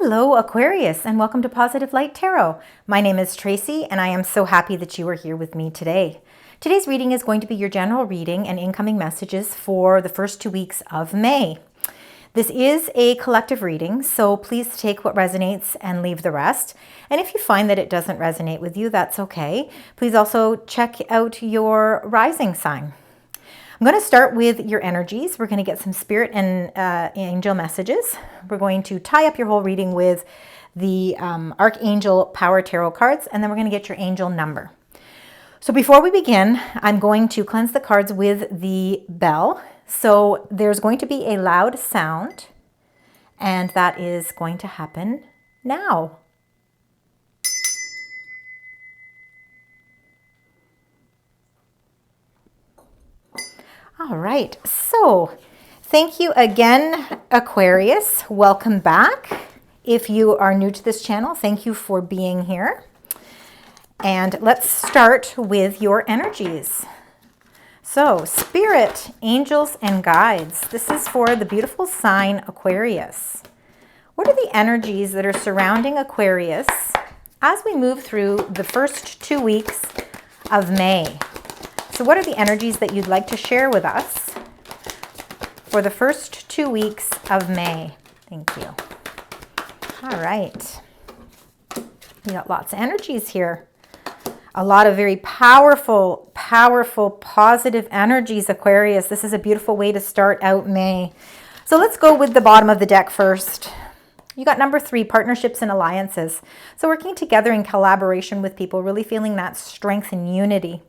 Hello Aquarius, and welcome to Positive Light Tarot. My name is Tracy and I am so happy that you are here with me today. Today's reading is going to be your general reading and incoming messages for the first 2 weeks of May. This is a collective reading, so please take what resonates and leave the rest. And if you find that it doesn't resonate with you, that's okay. Please also check out your rising sign. I'm going to start with your energies. We're going to get some spirit and angel messages. We're going to tie up your whole reading with the Archangel Power Tarot cards, and then we're going to get your angel number. So before we begin, I'm going to cleanse the cards with the bell. So there's going to be a loud sound, and that is going to happen now. All right, so thank you again, Aquarius. Welcome back. If you are new to this channel, thank you for being here. And let's start with your energies. So, Spirit, Angels, and Guides. This is for the beautiful sign Aquarius. What are the energies that are surrounding Aquarius as we move through the first 2 weeks of May? So what are the energies that you'd like to share with us for the first 2 weeks of May? Thank you. All right. We got lots of energies here. A lot of very powerful, positive energies, Aquarius. This is a beautiful way to start out May. So let's go with the bottom of the deck first. You got number 3, partnerships and alliances. So working together in collaboration with people, really feeling that strength and unity.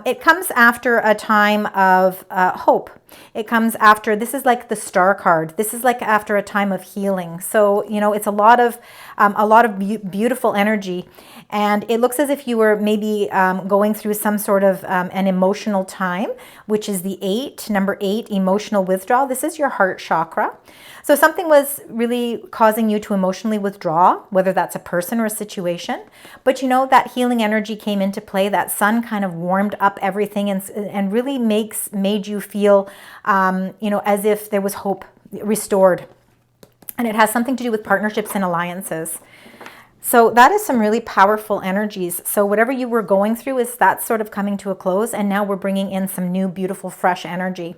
It comes after a time of hope. It comes after, this is like the star card. This is like after a time of healing. So, you know, it's a lot of beautiful energy. And it looks as if you were maybe going through some sort of an emotional time, which is the 8, number 8, emotional withdrawal. This is your heart chakra. So something was really causing you to emotionally withdraw, whether that's a person or a situation. But you know, that healing energy came into play. That sun kind of warmed up everything and really made you feel, you know, as if there was hope restored. And it has something to do with partnerships and alliances. So that is some really powerful energies. So whatever you were going through that's sort of coming to a close. And now we're bringing in some new, beautiful, fresh energy.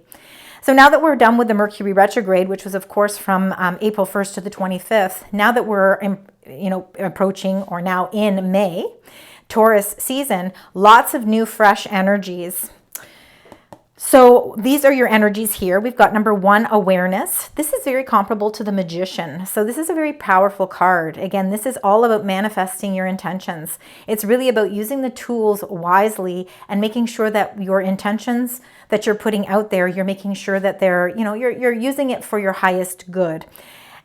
So now that we're done with the Mercury retrograde, which was of course from April 1st to the 25th, now that we're approaching or now in May, Taurus season, lots of new fresh energies. So these are your energies here. We've got number 1, awareness. This is very comparable to the Magician. So this is a very powerful card. Again, this is all about manifesting your intentions. It's really about using the tools wisely and making sure that your intentions that you're putting out there, you're making sure that they're, you know, you're using it for your highest good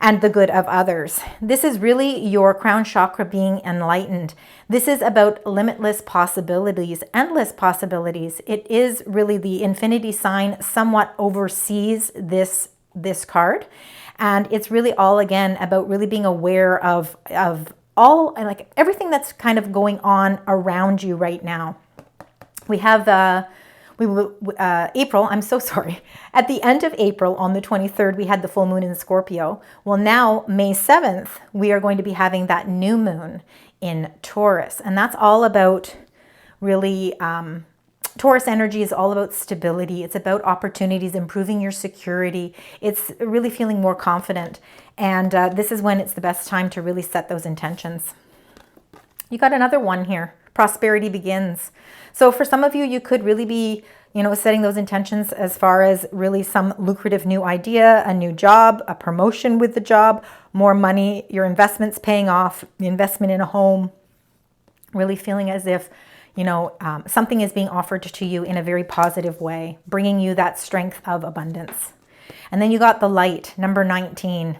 and the good of others. This is really your crown chakra being enlightened. This is about limitless possibilities, endless possibilities. It is really the infinity sign somewhat oversees this card. And it's really all, again, about really being aware of all, like everything that's kind of going on around you right now. We have April, I'm so sorry. At the end of April, on the 23rd, we had the full moon in Scorpio. Well, now, May 7th, we are going to be having that new moon in Taurus. And that's all about really, Taurus energy is all about stability. It's about opportunities, improving your security. It's really feeling more confident. And this is when it's the best time to really set those intentions. You got another one here. Prosperity begins. So for some of you, you could really be, you know, setting those intentions as far as really some lucrative new idea, a new job, a promotion with the job, more money, your investments paying off, the investment in a home, really feeling as if, you know, something is being offered to you in a very positive way, bringing you that strength of abundance. And then you got the light, number 19.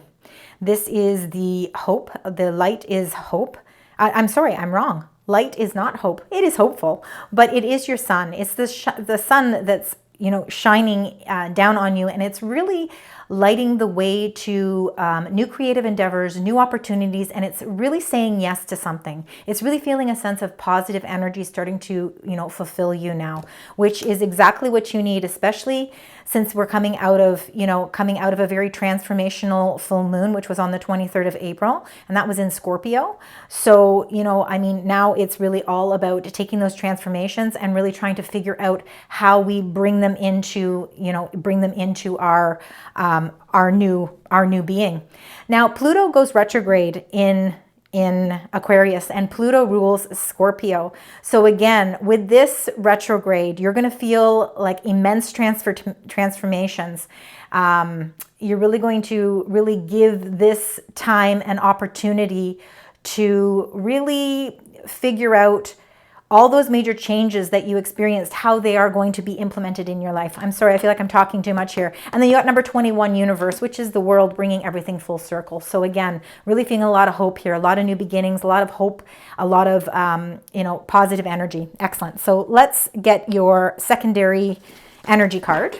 This is the hope. The light is hope. I'm sorry, I'm wrong. Light is not hope. It is hopeful, but it is your sun. It's the sun that's, you know, shining down on you. And it's really lighting the way to new creative endeavors, new opportunities, and it's really saying yes to something. It's really feeling a sense of positive energy starting to, fulfill you now, which is exactly what you need, especially since we're coming out of a very transformational full moon, which was on the 23rd of April, and that was in Scorpio. So, now it's really all about taking those transformations and really trying to figure out how we bring them into our new being. Now, Pluto goes retrograde in Aquarius, and Pluto rules Scorpio. So again, with this retrograde, you're going to feel like immense transformations. You're really going to give this time an opportunity to really figure out all those major changes that you experienced, how they are going to be implemented in your life. I'm sorry, I feel like I'm talking too much here. And then you got number 21, universe, which is the world bringing everything full circle. So again, really feeling a lot of hope here, a lot of new beginnings, a lot of hope, a lot of, positive energy. Excellent. So let's get your secondary energy card.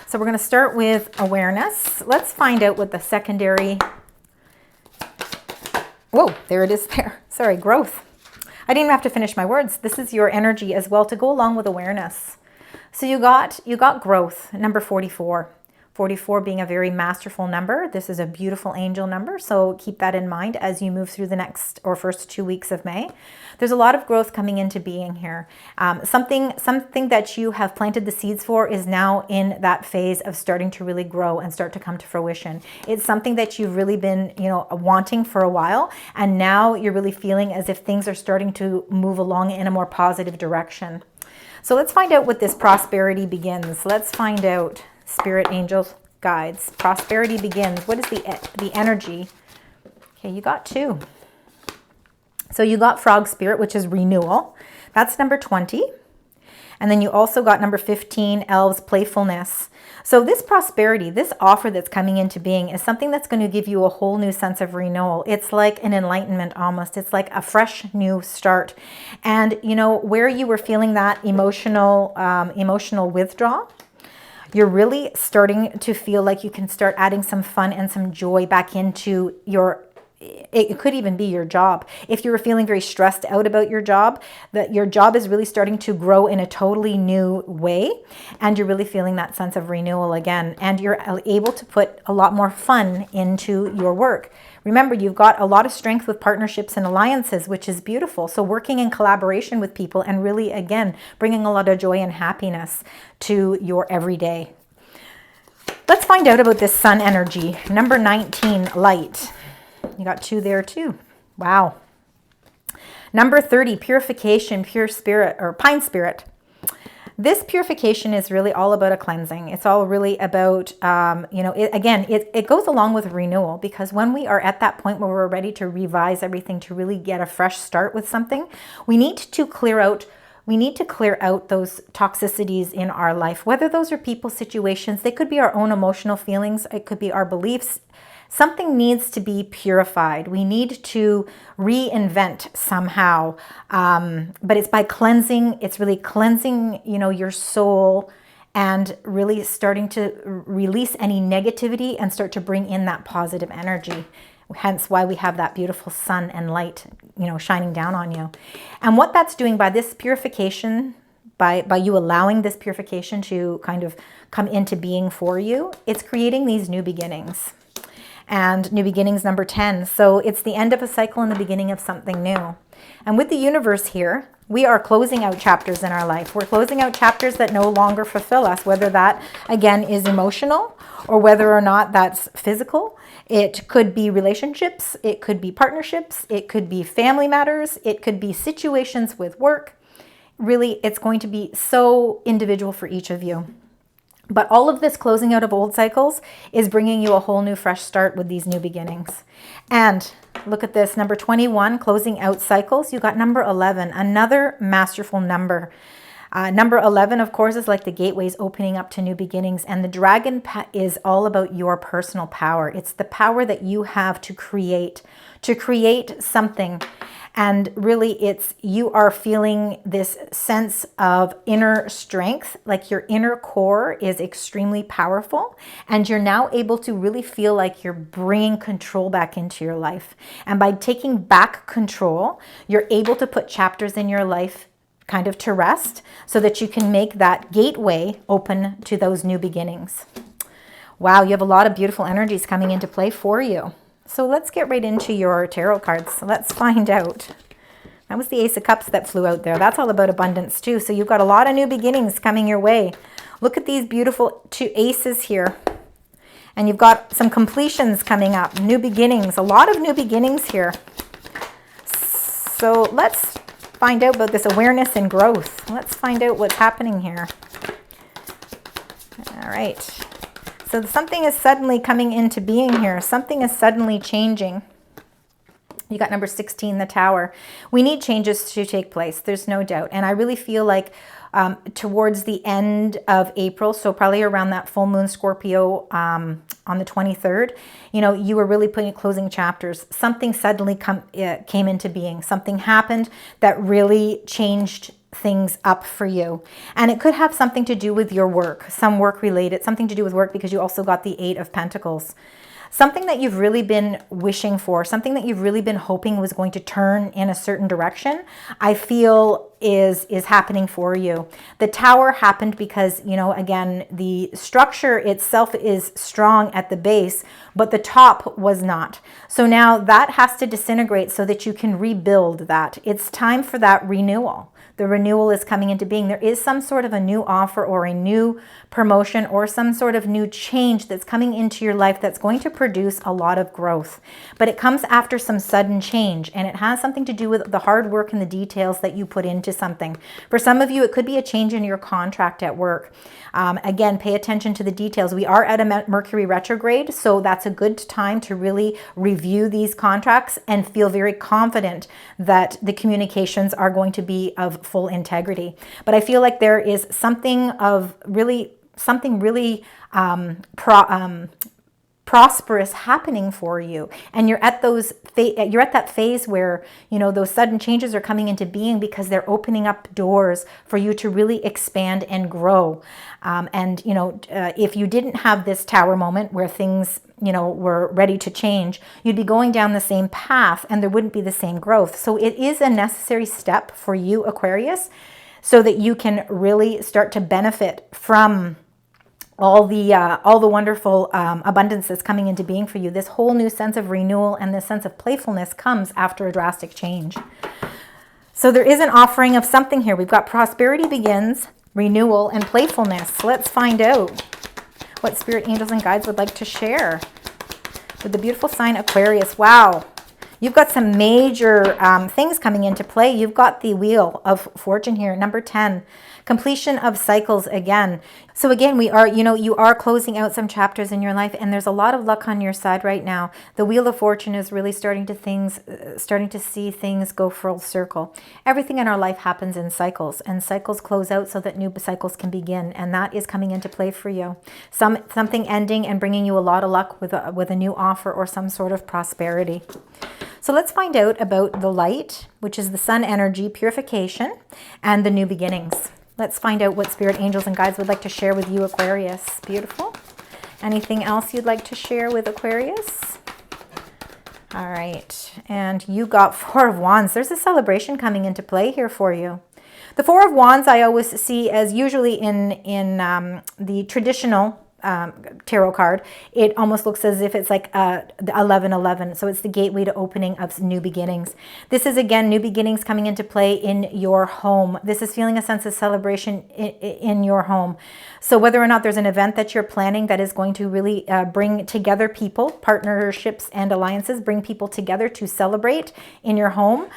So we're going to start with awareness. Let's find out what the secondary, whoa, there it is there. Sorry, growth. I didn't even have to finish my words. This is your energy as well to go along with awareness. So you got growth, number 44. 44 being a very masterful number. This is a beautiful angel number, so keep that in mind as you move through the next or first 2 weeks of May. There's a lot of growth coming into being here. Something that you have planted the seeds for is now in that phase of starting to really grow and start to come to fruition. It's something that you've really been, wanting for a while, and now you're really feeling as if things are starting to move along in a more positive direction. So let's find out what this prosperity begins. Let's find out. Spirit, angels, guides. Prosperity begins. What is the energy? Okay, you got 2. So you got frog spirit, which is renewal. That's number 20. And then you also got number 15, elves, playfulness. So this prosperity, this offer that's coming into being is something that's going to give you a whole new sense of renewal. It's like an enlightenment almost. It's like a fresh new start. And, where you were feeling that emotional withdrawal, you're really starting to feel like you can start adding some fun and some joy back into it could even be your job. If you were feeling very stressed out about your job, that your job is really starting to grow in a totally new way, and you're really feeling that sense of renewal again, and you're able to put a lot more fun into your work. Remember, you've got a lot of strength with partnerships and alliances, which is beautiful. So working in collaboration with people and really, again, bringing a lot of joy and happiness to your everyday. Let's find out about this sun energy. Number 19, light. You got 2 there too. Wow. Number 30, purification, pure spirit or pine spirit. This purification is really all about a cleansing. It's all really about, it goes along with renewal, because when we are at that point where we're ready to revise everything, to really get a fresh start with something, we need to clear out those toxicities in our life, whether those are people, situations, they could be our own emotional feelings, it could be our beliefs. Something needs to be purified. We need to reinvent somehow. But it's by cleansing, it's really cleansing, your soul, and really starting to release any negativity and start to bring in that positive energy. Hence why we have that beautiful sun and light, shining down on you. And what that's doing by this purification, by you allowing this purification to kind of come into being for you, it's creating these new beginnings. And new beginnings, number 10. So it's the end of a cycle and the beginning of something new. And with the universe here, we are closing out chapters in our life. We're closing out chapters that no longer fulfill us, whether that, again, is emotional or whether or not that's physical. It could be relationships. It could be partnerships. It could be family matters. It could be situations with work. Really, it's going to be so individual for each of you. But all of this closing out of old cycles is bringing you a whole new fresh start with these new beginnings. And look at this, number 21, closing out cycles. You got number 11, another masterful number. Number 11, of course, is like the gateways opening up to new beginnings. And the dragon is all about your personal power. It's the power that you have to create something. And really, it's you are feeling this sense of inner strength, like your inner core is extremely powerful. And you're now able to really feel like you're bringing control back into your life. And by taking back control, you're able to put chapters in your life kind of to rest so that you can make that gateway open to those new beginnings. Wow, you have a lot of beautiful energies coming into play for you. So let's get right into your tarot cards. Let's find out. That was the Ace of Cups that flew out there. That's all about abundance too. So you've got a lot of new beginnings coming your way. Look at these beautiful two aces here. And you've got some completions coming up, new beginnings, a lot of new beginnings here. So let's find out about this awareness and growth. Let's find out what's happening here. All right. So something is suddenly coming into being here. Something is suddenly changing. You got number 16, the Tower. We need changes to take place. There's no doubt. And I really feel like towards the end of April, so probably around that full moon Scorpio on the 23rd, you were really closing chapters. Something suddenly came into being. Something happened that really changed things up for you. And it could have something to do with your work, some work related, something to do with work, because you also got the 8 of Pentacles. Something that you've really been wishing for, something that you've really been hoping was going to turn in a certain direction, I feel is happening for you. The Tower happened because, again, the structure itself is strong at the base, but the top was not. So now that has to disintegrate so that you can rebuild that. It's time for that renewal. The renewal is coming into being. There is some sort of a new offer or a new promotion or some sort of new change that's coming into your life that's going to produce a lot of growth. But it comes after some sudden change, and it has something to do with the hard work and the details that you put into something. For some of you, it could be a change in your contract at work. Again, pay attention to the details. We are at a Mercury retrograde, so that's a good time to really review these contracts and feel very confident that the communications are going to be of full integrity. But I feel like there is something really prosperous happening for you, and you're at that phase where those sudden changes are coming into being because they're opening up doors for you to really expand and grow. If you didn't have this Tower moment where things were ready to change, you'd be going down the same path and there wouldn't be the same growth. So it is a necessary step for you, Aquarius, so that you can really start to benefit from all the wonderful abundance that's coming into being for you. This whole new sense of renewal and this sense of playfulness comes after a drastic change. So there is an offering of something here. We've got prosperity begins, renewal, and playfulness. Let's find out what spirit angels and guides would like to share with the beautiful sign Aquarius. Wow. You've got some major things coming into play. You've got the Wheel of Fortune here, number 10. Completion of cycles again. So again, you are closing out some chapters in your life, and there's a lot of luck on your side right now. The Wheel of Fortune is really starting to see things go full circle. Everything in our life happens in cycles, and cycles close out so that new cycles can begin, and that is coming into play for you. Something ending and bringing you a lot of luck with a new offer or some sort of prosperity. So let's find out about the light, which is the sun energy, purification, and the new beginnings. Let's find out what spirit angels and guides would like to share with you, Aquarius. Beautiful. Anything else you'd like to share with Aquarius? All right. And you got 4 of Wands. There's a celebration coming into play here for you. The 4 of Wands I always see as usually in the traditional tarot card, it almost looks as if it's like the 1111. So it's the gateway to opening of new beginnings. This is again new beginnings coming into play in your home. This is feeling a sense of celebration in your home. So whether or not there's an event that you're planning that is going to really bring together people, partnerships and alliances, bring people together to celebrate in your home,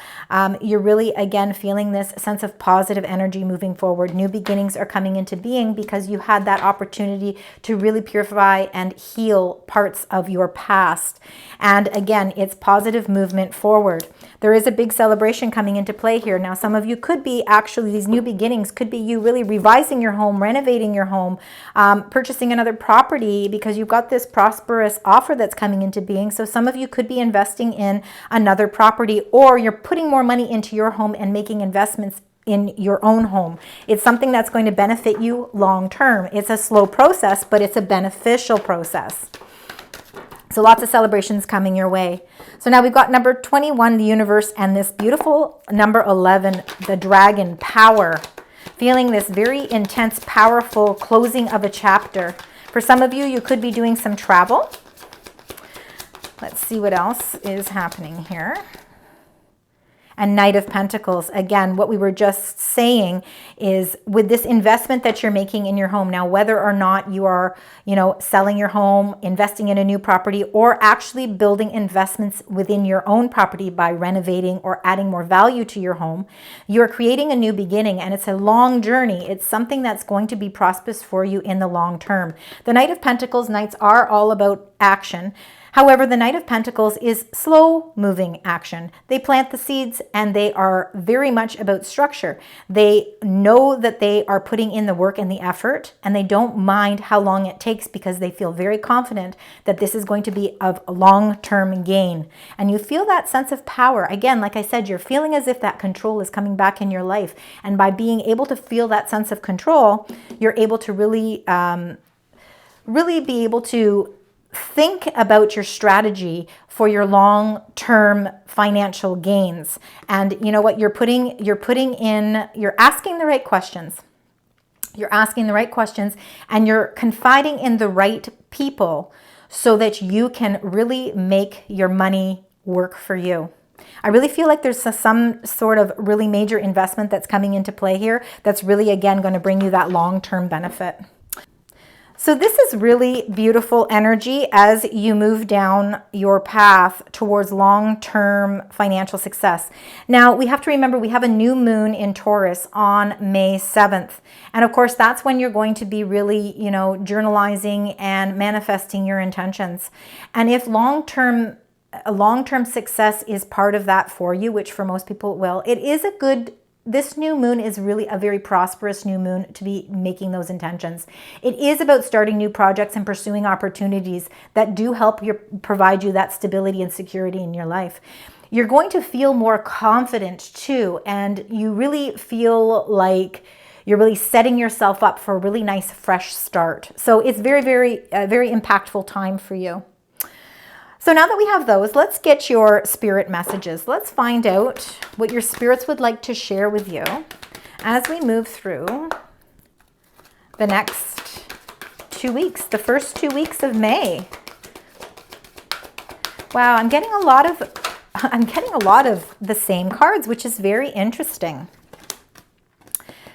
you're really again feeling this sense of positive energy moving forward. New beginnings are coming into being because you had that opportunity to really purify and heal parts of your past. And again, it's positive movement forward. There is a big celebration coming into play here. Now, some of you could be actually, these new beginnings could be you really revising your home, renovating your home, purchasing another property because you've got this prosperous offer that's coming into being. So some of you could be investing in another property, or you're putting more money into your home and making investments in your own home. It's something that's going to benefit you long term. It's a slow process, but it's a beneficial process. So lots of celebrations coming your way. So now we've got number 21, the universe, and this beautiful number 11, the dragon, power. Feeling this very intense, powerful closing of a chapter. For some of you, you could be doing some travel. Let's see what else is happening here. And Knight of Pentacles. Again, what we were just saying is with this investment that you're making in your home now, whether or not you are, selling your home, investing in a new property, or actually building investments within your own property by renovating or adding more value to your home, you're creating a new beginning, and it's a long journey. It's something that's going to be prosperous for you in the long term. The Knight of Pentacles, Knights are all about action. However, the Knight of Pentacles is slow-moving action. They plant the seeds, and they are very much about structure. They know that they are putting in the work and the effort, and they don't mind how long it takes because they feel very confident that this is going to be of long-term gain. And you feel that sense of power. Again, like I said, you're feeling as if that control is coming back in your life. And by being able to feel that sense of control, you're able to really be able to think about your strategy for your long-term financial gains. And you know what? You're asking the right questions. You're asking the right questions, and you're confiding in the right people so that you can really make your money work for you. I really feel like there's some sort of really major investment that's coming into play here that's really, again, going to bring you that long-term benefit. So this is really beautiful energy as you move down your path towards long-term financial success. Now, we have to remember we have a new moon in Taurus on May 7th. And of course, that's when you're going to be really, journalizing and manifesting your intentions. And if long-term success is part of that for you, which for most people it will, this new moon is really a very prosperous new moon to be making those intentions. It is about starting new projects and pursuing opportunities that do help provide you that stability and security in your life. You're going to feel more confident too, and you really feel like you're really setting yourself up for a really nice fresh start. So it's very, very, very impactful time for you. So now that we have those, let's get your spirit messages. Let's find out what your spirits would like to share with you as we move through the next 2 weeks, the first 2 weeks of May. Wow, I'm getting a lot of the same cards, which is very interesting.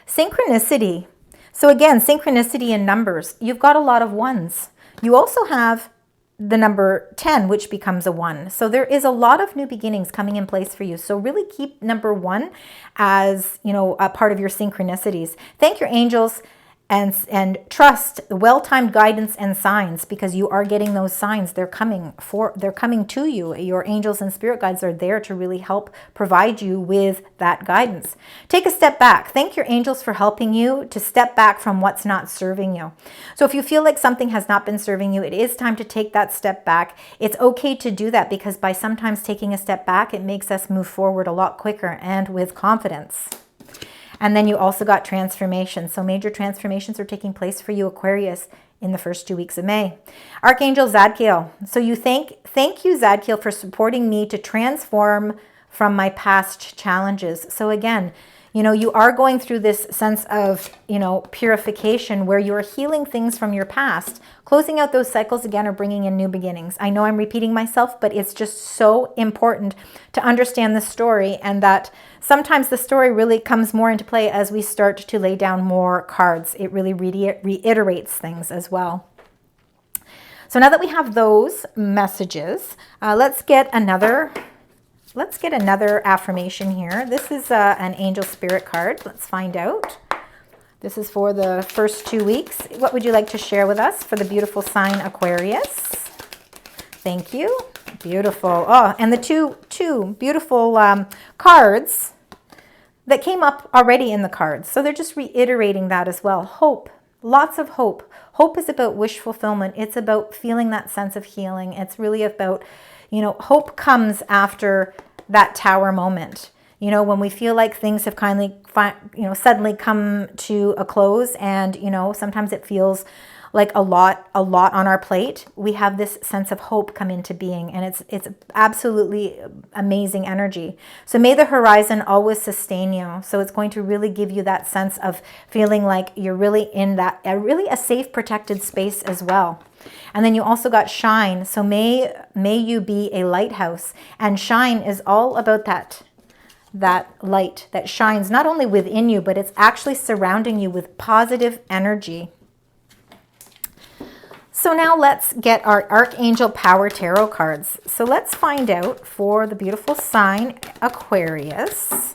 Synchronicity. So again, synchronicity in numbers. You've got a lot of ones. You also have the number 10, which becomes a 1. So there is a lot of new beginnings coming in place for you. So really keep number 1 as, a part of your synchronicities. Thank your angels and trust well-timed guidance and signs, because you are getting those signs. They're coming to you. Your angels and spirit guides are there to really help provide you with that guidance. Take a step back. Thank your angels for helping you to step back from what's not serving you. So if you feel like something has not been serving you, it is time to take that step back. It's okay to do that, because by sometimes taking a step back, it makes us move forward a lot quicker and with confidence. And then you also got transformation. So major transformations are taking place for you, Aquarius, in the first 2 weeks of May. Archangel Zadkiel. So you thank you, Zadkiel, for supporting me to transform from my past challenges. So again, you are going through this sense of, purification where you're healing things from your past, closing out those cycles again, or bringing in new beginnings. I know I'm repeating myself, but it's just so important to understand the story, and that sometimes the story really comes more into play as we start to lay down more cards. It really reiterates things as well. So now that we have those messages, let's get another affirmation here. This is an angel spirit card. Let's find out. This is for the first 2 weeks. What would you like to share with us for the beautiful sign Aquarius? Thank you. Beautiful. Oh, and the two beautiful cards that came up already in the cards. So they're just reiterating that as well. Hope. Lots of hope. Hope is about wish fulfillment. It's about feeling that sense of healing. It's really about, hope comes after that tower moment. When we feel like things have suddenly come to a close, and, sometimes it feels like a lot on our plate, we have this sense of hope come into being, and it's absolutely amazing energy. So may the horizon always sustain you. So it's going to really give you that sense of feeling like you're really in that, really a safe, protected space as well. And then you also got shine. So may you be a lighthouse, and shine is all about that light that shines not only within you, but it's actually surrounding you with positive energy. So now let's get our Archangel Power Tarot cards. So let's find out for the beautiful sign Aquarius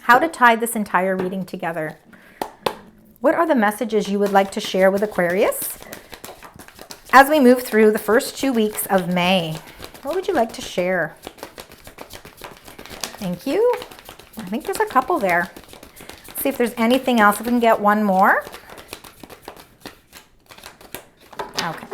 how to tie this entire reading together. What are the messages you would like to share with Aquarius as we move through the first 2 weeks of May? What would you like to share? Thank you. I think there's a couple there. Let's see if there's anything else. If we can get one more. Okay.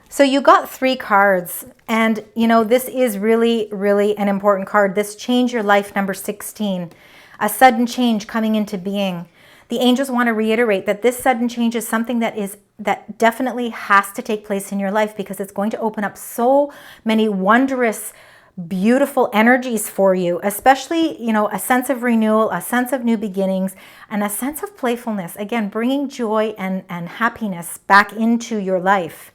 So you got 3 cards, and this is really, really an important card. This Change Your Life number 16, a sudden change coming into being. The angels want to reiterate that this sudden change is something that definitely has to take place in your life, because it's going to open up so many wondrous, beautiful energies for you, especially, a sense of renewal, a sense of new beginnings, and a sense of playfulness. Again, bringing joy and happiness back into your life.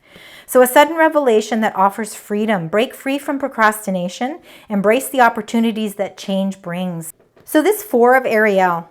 So a sudden revelation that offers freedom. Break free from procrastination. Embrace the opportunities that change brings. So this 4 of Ariel.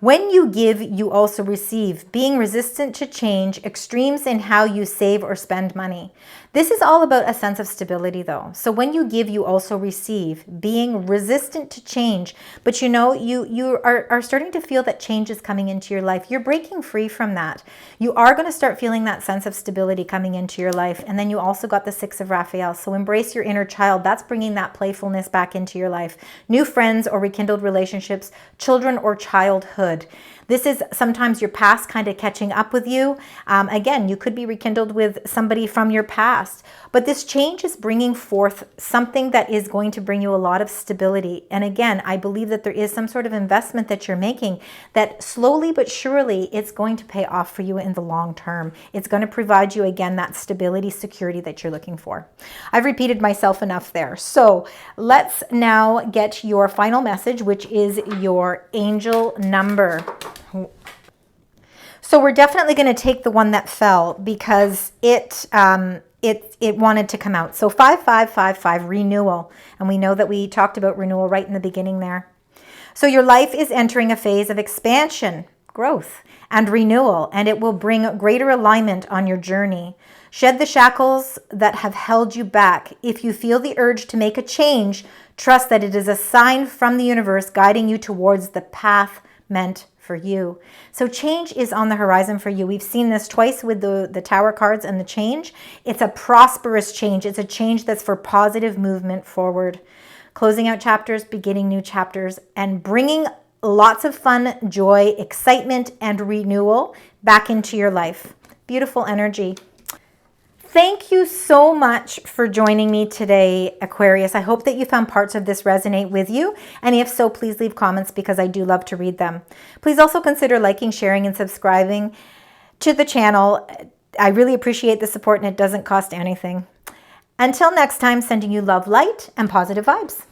When you give, you also receive. Being resistant to change, extremes in how you save or spend money. This is all about a sense of stability, though. So when you give, you also receive. Being resistant to change, but you are starting to feel that change is coming into your life. You're breaking free from that. You are going to start feeling that sense of stability coming into your life. And then you also got the 6 of Raphael. So embrace your inner child. That's bringing that playfulness back into your life. New friends or rekindled relationships, children or childhood. This is sometimes your past kind of catching up with you. Again, you could be rekindled with somebody from your past. But this change is bringing forth something that is going to bring you a lot of stability. And again, I believe that there is some sort of investment that you're making that slowly but surely it's going to pay off for you in the long term. It's going to provide you, again, that stability, security that you're looking for. I've repeated myself enough there. So let's now get your final message, which is your angel number. So we're definitely going to take the one that fell because it wanted to come out. So 5555, renewal. And we know that we talked about renewal right in the beginning there. So your life is entering a phase of expansion, growth, and renewal, and it will bring greater alignment on your journey. Shed the shackles that have held you back. If you feel the urge to make a change, trust that it is a sign from the universe guiding you towards the path meant for you. So change is on the horizon for you. We've seen this twice with the Tower cards and the change. It's a prosperous change. It's a change that's for positive movement forward. Closing out chapters, beginning new chapters, and bringing lots of fun, joy, excitement, and renewal back into your life. Beautiful energy. Thank you so much for joining me today, Aquarius. I hope that you found parts of this resonate with you. And if so, please leave comments because I do love to read them. Please also consider liking, sharing, and subscribing to the channel. I really appreciate the support, and it doesn't cost anything. Until next time, sending you love, light, and positive vibes.